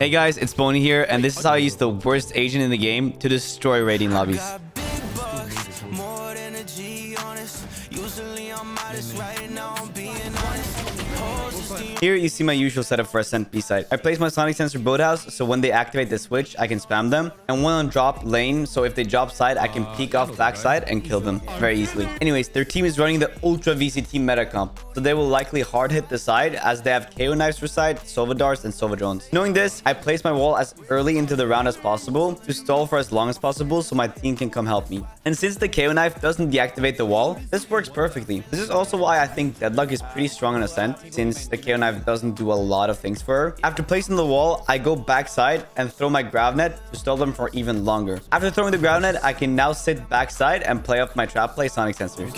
Hey guys, it's Boney here, and this is how I use the worst agent in the game to destroy raiding lobbies. Here you see my usual setup for a Sens B side. I place my sonic sensor boathouse, so when they activate the switch, I can spam them. And one on drop lane, so if they drop side, I can peek off backside and kill them very easily. Anyways, their team is running the Ultra VCT meta comp, so they will likely hard hit the side as they have KO knives for side, Sova darts, and Sova drones. Knowing this, I place my wall as early into the round as possible to stall for as long as possible so my team can come help me. And since the KO knife doesn't deactivate the wall, this works perfectly. This is also why I think Deadlock is pretty strong on Ascent, since the KO knife doesn't do a lot of things for her. After placing the wall, I go backside and throw my grav net to stall them for even longer. After throwing the grav net, I can now sit backside and play off my trap play sonic sensor.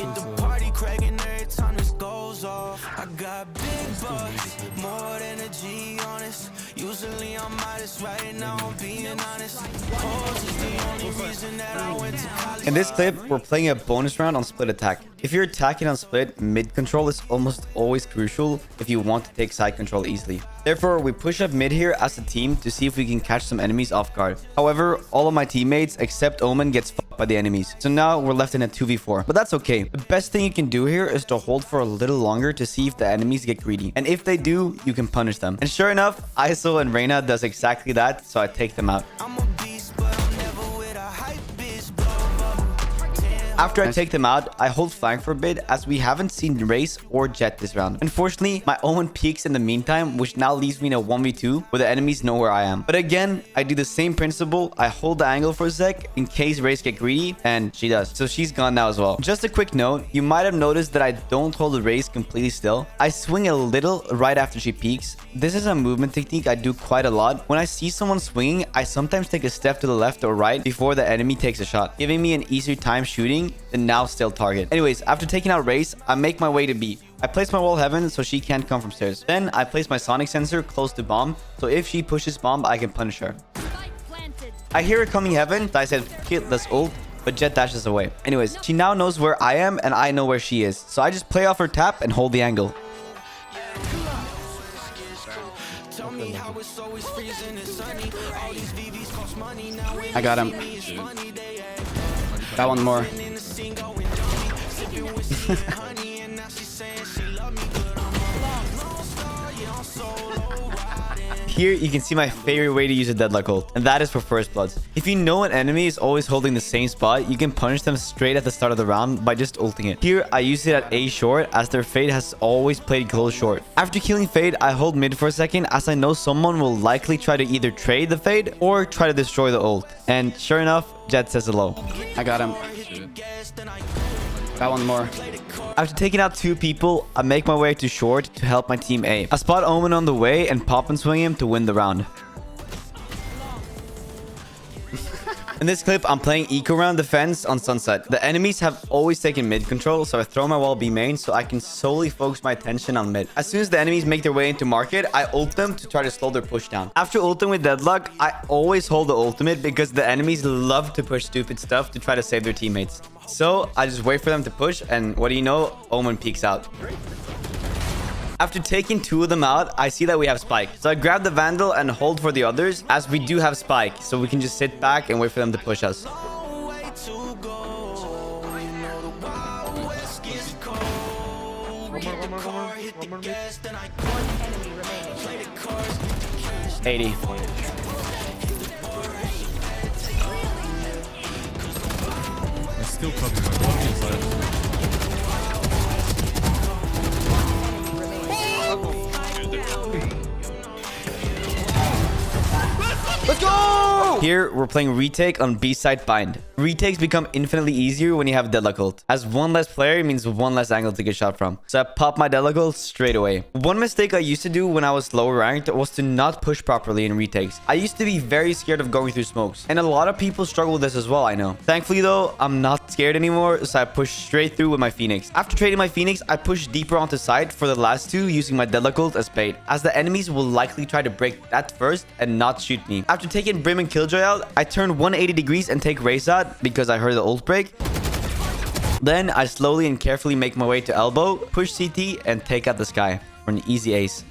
In this clip, we're playing a bonus round on split attack. If you're attacking on split, mid control is almost always crucial if you want to take side control easily. Therefore, we push up mid here as a team to see if we can catch some enemies off guard. However, all of my teammates except Omen gets fucked by the enemies. So now we're left in a 2v4. But that's okay. The best thing you can do here is to hold for a little longer to see if the enemies get greedy. And if they do, you can punish them. And sure enough, ISO and Reyna does exactly that, so I take them out. After I take them out, I hold flank for a bit as we haven't seen Race or Jet this round. Unfortunately, my Omen peeks in the meantime, which now leaves me in a 1v2 where the enemies know where I am. But again, I do the same principle. I hold the angle for a sec in case Race get greedy, and she does. So she's gone now as well. Just a quick note, you might have noticed that I don't hold the Race completely still. I swing a little right after she peeks. This is a movement technique I do quite a lot. When I see someone swinging, I sometimes take a step to the left or right before the enemy takes a shot, giving me an easier time shooting than now still target. Anyways, after taking out Race, I make my way to B. I place my wall heaven so she can't come from stairs. Then I place my sonic sensor close to bomb, so if she pushes bomb, I can punish her. I hear her coming heaven, so I said, "Shit, let's ult." But Jet dashes away. Anyways, she now knows where I am and I know where she is. So I just play off her tap and hold the angle. I got him. Got one more. Here you can see my favorite way to use a Deadlock ult, and that is for first bloods. If you know an enemy is always holding the same spot, you can punish them straight at the start of the round by just ulting it. Here I use it at A short as their Fade has always played close short. After killing Fade, I hold mid for a second as I know someone will likely try to either trade the Fade or try to destroy the ult. And sure enough, Jet says hello. I got him. Got one more. After taking out two people, I make my way to short to help my team A. I spot Omen on the way and pop and swing him to win the round. In this clip, I'm playing eco round defense on Sunset. The enemies have always taken mid control, so I throw my wall B main so I can solely focus my attention on mid. As soon as the enemies make their way into market, I ult them to try to slow their push down. After ulting with Deadlock, I always hold the ultimate because the enemies love to push stupid stuff to try to save their teammates. So I just wait for them to push, and what do you know? Omen peeks out. After taking two of them out, I see that we have Spike. So I grab the Vandal and hold for the others as we do have Spike. So we can just sit back and wait for them to push us. 80. Still copy my inside. Let's go! Here, we're playing Retake on B-side bind. Retakes become infinitely easier when you have Deadlock ult, as one less player means one less angle to get shot from. So I pop my Deadlock ult straight away. One mistake I used to do when I was lower ranked was to not push properly in retakes. I used to be very scared of going through smokes, and a lot of people struggle with this as well, I know. Thankfully though, I'm not scared anymore, so I push straight through with my Phoenix. After trading my Phoenix, I push deeper onto side for the last two using my Deadlock ult as bait, as the enemies will likely try to break that first and not shoot me. After taking Brim and Killjoy out, I turn 180 degrees and take Race out because I heard the ult break. Then I slowly and carefully make my way to elbow, push CT, and take out the sky for an easy ace.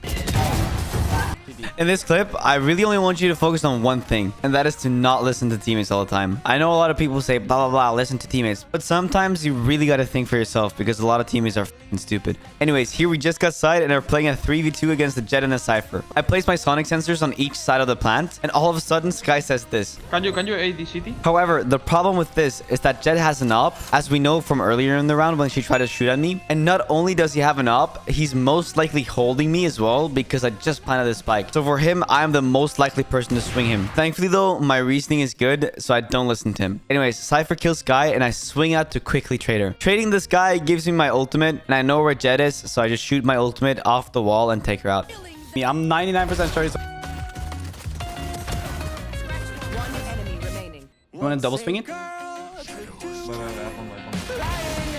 In this clip, I really only want you to focus on one thing, and that is to not listen to teammates all the time. I know a lot of people say blah blah blah, listen to teammates, but sometimes you really gotta think for yourself because a lot of teammates are f***ing stupid. Anyways, here we just got side and are playing a 3v2 against the Jet and a Cypher. I placed my sonic sensors on each side of the plant, and all of a sudden Sky says this. Can you AD city? However, the problem with this is that Jet has an op, as we know from earlier in the round when she tried to shoot at me. And not only does he have an op, he's most likely holding me as well because I just planted the spike. So for him, I am the most likely person to swing him. Thankfully though, my reasoning is good, so I don't listen to him. Anyways, Cypher kills Sky and I swing out to quickly trade her. Trading this guy gives me my ultimate, and I know where Jet is, so I just shoot my ultimate off the wall and take her out. I'm 99% sure he's... You want to double swing it?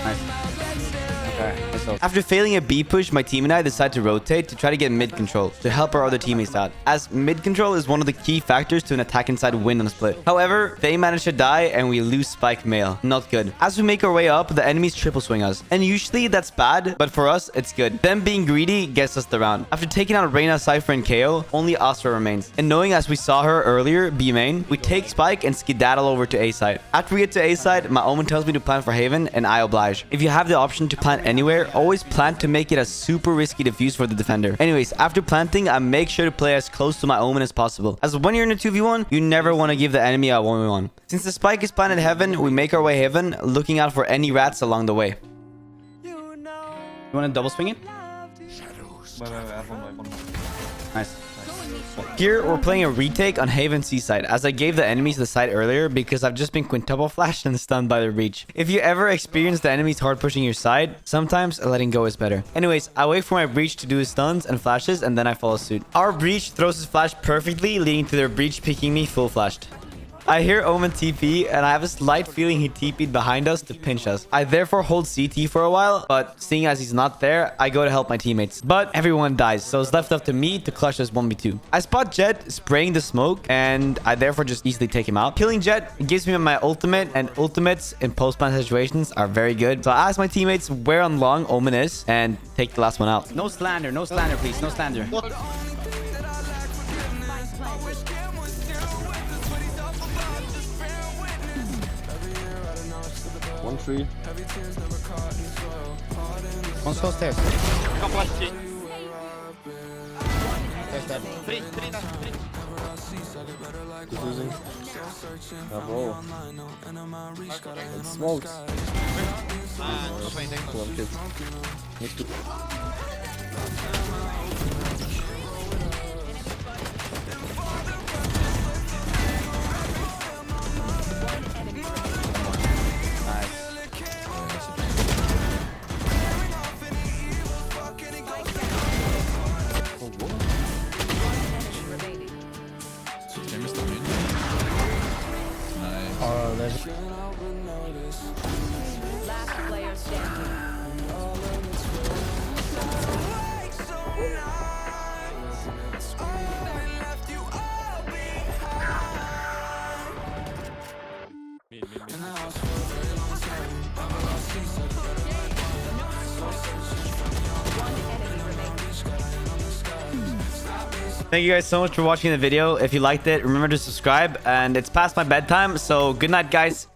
Nice. Okay, After failing a B push, my team and I decide to rotate to try to get mid control to help our other teammates out, as mid control is one of the key factors to an attack inside win on split. However, they manage to die and we lose spike male. Not good. As we make our way up, the enemies triple swing us, and usually that's bad, but for us it's good. Them being greedy gets us the round. After taking out Reyna, Cypher, and KO, only Astra remains, and knowing as we saw her earlier B main, we take spike and skedaddle over to A side. After we get to A side, my omen tells me to plant for Haven, and I oblige. If you have the option to plant anywhere, always plan to make it a super risky defuse for the defender. Anyways, after planting, I make sure to play as close to my omen as possible, as when you're in a 2v1, you never want to give the enemy a 1v1. Since the spike is planted heaven, we make our way heaven, looking out for any rats along the way. You want to double swing it? Nice. Here, we're playing a retake on Haven Seaside, as I gave the enemies the side earlier because I've just been quintuple flashed and stunned by their reach. If you ever experience the enemies hard pushing your side, sometimes letting go is better. Anyways, I wait for my breach to do his stuns and flashes, and then I follow suit. Our breach throws his flash perfectly, leading to their breach picking me full flashed. I hear Omen TP, and I have a slight feeling he TP'd behind us to pinch us. I therefore hold CT for a while, but seeing as he's not there, I go to help my teammates. But everyone dies, so it's left up to me to clutch this 1v2. I spot Jet spraying the smoke, and I therefore just easily take him out. Killing Jet gives me my ultimate, and ultimates in post-plant situations are very good. So I ask my teammates where on long Omen is, and take the last one out. No slander, please. No slander. What? 1-3. One slow stairs. Come flash T. Stairs dead. Three. Diffusing. Bravo. It's smoked. One kid. Next to... Oh, there's... Last player standing. Thank you guys so much for watching the video. If you liked it, remember to subscribe, and it's past my bedtime, so good night, guys.